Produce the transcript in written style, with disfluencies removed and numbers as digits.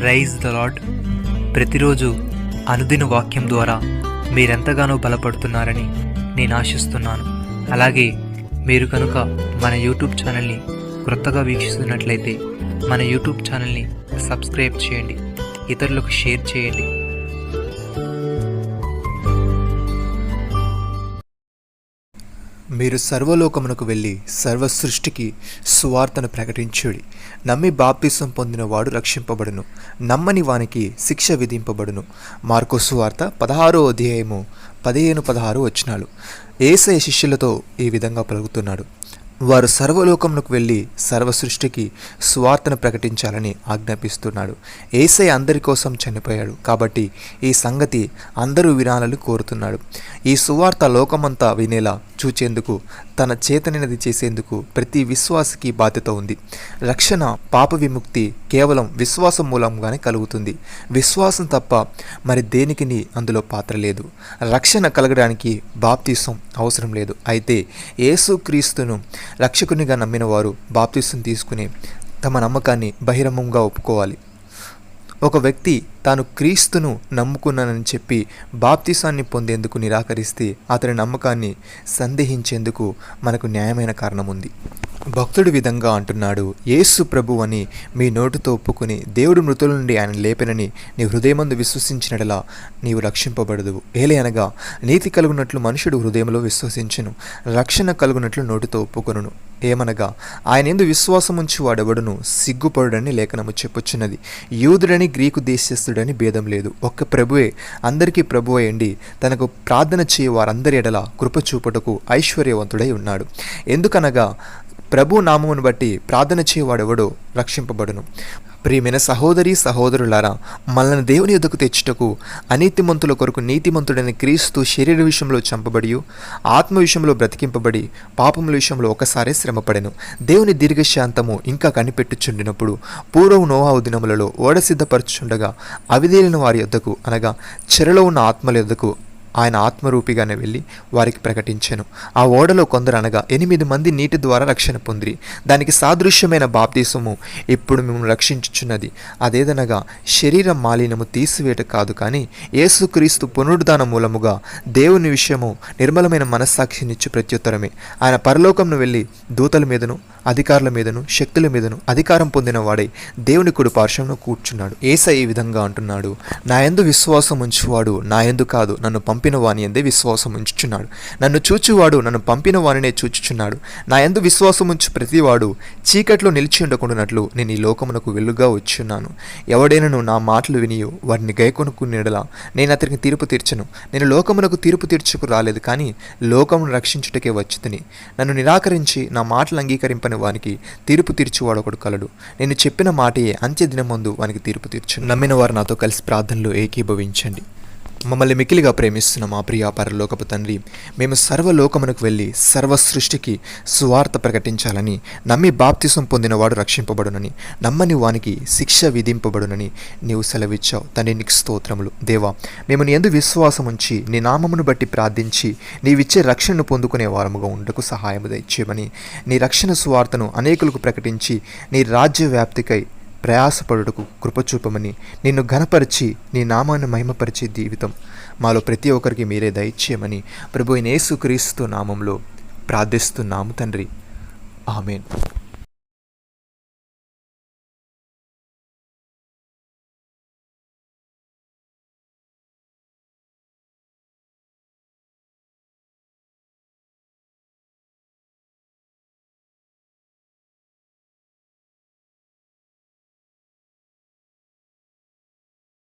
Rise the lord. ప్రతిరోజు అనుదిన వాక్యం ద్వారా మీరెంతగానో బలపడుతున్నారని నేను ఆశిస్తున్నాను. అలాగే మీరు కనుక మన యూట్యూబ్ ఛానల్ని క్రొత్తగా వీక్షిస్తున్నట్లయితే మన యూట్యూబ్ ఛానల్ని సబ్స్క్రైబ్ చేయండి, ఇతరులకు షేర్ చేయండి. మీరు సర్వలోకమునకు వెళ్ళి సర్వ సృష్టికి సువార్తను ప్రకటించుడి. నమ్మి బాప్తిసం పొందిన వాడు రక్షింపబడును, నమ్మని వానికి శిక్ష విధింపబడును. మార్కు సువార్త 16వ అధ్యాయము 15-16 వచనాలు. యేసయ్య శిష్యులతో ఈ విధంగా పలుకుతున్నాడు. వారు సర్వలోకమునకు వెళ్ళి సర్వ సృష్టికి సువార్తను ప్రకటించాలని ఆజ్ఞాపిస్తున్నాడు. యేసయ్య అందరి కోసం చనిపోయాడు కాబట్టి ఈ సంగతి అందరూ వినాలని కోరుతున్నాడు. ఈ సువార్త లోకమంతా వినేలా చూచేందుకు, తన చేతనైనది చేసేందుకు ప్రతి విశ్వాసికి బాధ్యత ఉంది. రక్షణ, పాప విముక్తి కేవలం విశ్వాసం మూలంగానే కలుగుతుంది. విశ్వాసం తప్ప మరి దేనికి అందులో పాత్ర లేదు. రక్షణ కలగడానికి బాప్తిసం అవసరం లేదు. అయితే యేసుక్రీస్తును రక్షకునిగా నమ్మిన వారు బాప్తిసం తీసుకుని తమ నమ్మకాన్ని బహిరంగంగా ఒప్పుకోవాలి. ఒక వ్యక్తి తాను క్రీస్తును నమ్ముకున్నానని చెప్పి బాప్తిసాన్ని పొందేందుకు నిరాకరిస్తే అతని నమ్మకాన్ని సందేహించేందుకు మనకు న్యాయమైన కారణం ఉంది. భక్తుడి విధంగా అంటున్నాడు, యేసు ప్రభు అని మీ నోటితో ఒప్పుకుని దేవుడు మృతుల నుండి ఆయన లేపెనని నీ హృదయమందు విశ్వసించినట్లా నీవు రక్షింపబడదువు. ఏలయనగా నీతి కలుగునట్లు మనుషుడు హృదయంలో విశ్వసించును, రక్షణ కలుగునట్లు నోటితో ఒప్పుకొనును. ఏమనగా ఆయన యందు విశ్వాసముంచి వాడెవడును సిగ్గుపడుడని లేఖనము చెప్పుచున్నది. యూదుడని గ్రీకు దేశస్థుడని భేదం లేదు, ఒక్క ప్రభువే అందరికీ ప్రభువు అయ్యండి తనకు ప్రార్థన చేయ వారందరి ఎడల కృప చూపుటకు ఐశ్వర్యవంతుడై ఉన్నాడు. ఎందుకనగా ప్రభు నామమును బట్టి ప్రార్థన చేయవాడెవడో రక్షింపబడును. ప్రియమైన సహోదరి సహోదరులారా, మనల్ని దేవుని యొద్దకు తెచ్చుటకు అనీతిమంతుల కొరకు నీతిమంతుడైన క్రీస్తు శరీర విషయంలో చంపబడి ఆత్మ విషయంలో బ్రతికింపబడి పాపముల విషయంలో ఒకసారి శ్రమపడెను. దేవుని దీర్ఘశాంతము ఇంకా కనిపెట్టుచుండినప్పుడు పూర్వము నోవాహు దినములలో ఓడ సిద్ధపరచుండగా అవిధేయులైన వారి యొద్దకు అనగా చెరలో ఉన్న ఆత్మల యొద్దకు ఆయన ఆత్మరూపిగానే వెళ్ళి వారికి ప్రకటించెను. ఆ ఓడలో కొందరు అనగా 8 మంది నీటి ద్వారా రక్షణ పొందిరి. దానికి సాదృశ్యమైన బాప్తిసము ఇప్పుడు మిమ్మల్ని రక్షించుచున్నది. అదేదనగా శరీర మాలిన్యము తీసివేట కాదు, కానీ యేసుక్రీస్తు పునరుద్ధాన మూలముగా దేవుని విషయము నిర్మలమైన మనస్సాక్షినిచ్చు ప్రత్యుత్తరమే. ఆయన పరలోకంను వెళ్ళి దూతల మీదను అధికారుల మీదను శక్తుల మీదను అధికారం పొందిన వాడై దేవుని కుడి పార్శ్వమున కూర్చున్నాడు. యేసయ్య ఈ విధంగా అంటున్నాడు, నా యందు విశ్వాసం ఉంచువాడు నా యందు కాదు, నన్ను పంపిన వాని యందే విశ్వాసం ఉంచుచున్నాడు. నన్ను చూచువాడు నన్ను పంపిన వానినే చూచుచున్నాడు. నా యందు విశ్వాసం ఉంచు ప్రతివాడు చీకట్లో నిలిచి ఉండకుండానట్లు నేను ఈ లోకమునకు వెలుగుగా వచ్చున్నాను. ఎవడైనను నా మాటలు వినియు వారిని గైకొనుకునేలా నేను అతనికి తీర్పు తీర్చను. నేను లోకమునకు తీర్పు తీర్చుకు రాలేదు, కానీ లోకమును రక్షించుటకే వచ్చుతుని. నన్ను నిరాకరించి నా మాటలు అంగీకరింపని వానికి తీర్పు తీర్చువాడు ఒకడు కలడు. నేను చెప్పిన మాటయే అంత్య దినమందు వానికి తీర్పు తీర్చును. నమ్మిన వారు నాతో కలిసి ప్రార్థనలో ఏకీభవించండి. మమ్మల్ని మిక్కిలిగా ప్రేమిస్తున్న మా ప్రియ పరలోకపు తండ్రి, మేము సర్వలోకమునకు వెళ్ళి సర్వ సృష్టికి సువార్త ప్రకటించాలని, నమ్మి బాప్తిసం పొందినవాడు రక్షింపబడునని, నమ్మని వానికి శిక్ష విధింపబడునని నీవు సెలవిచ్చావు. తండ్రి నీకు స్తోత్రములు. దేవా, మేము నీ యందు విశ్వాసం ఉంచి నీ నామమును బట్టి ప్రార్థించి నీవిచ్చే రక్షణను పొందుకునే వారముగా ఉండకు సహాయము దయచేయమని, నీ రక్షణ సువార్తను అనేకులకు ప్రకటించి నీ రాజ్య వ్యాప్తికై ప్రయాసపడుటకు కృపచూపమని, నిన్ను ఘనపరిచి నీ నామాన్ని మహిమపరిచే జీవితం మాలో ప్రతి ఒక్కరికి మీరే దయచేయమని ప్రభువైన యేసుక్రీస్తు నామంలో ప్రార్థిస్తున్నాము తండ్రి. ఆమేన్.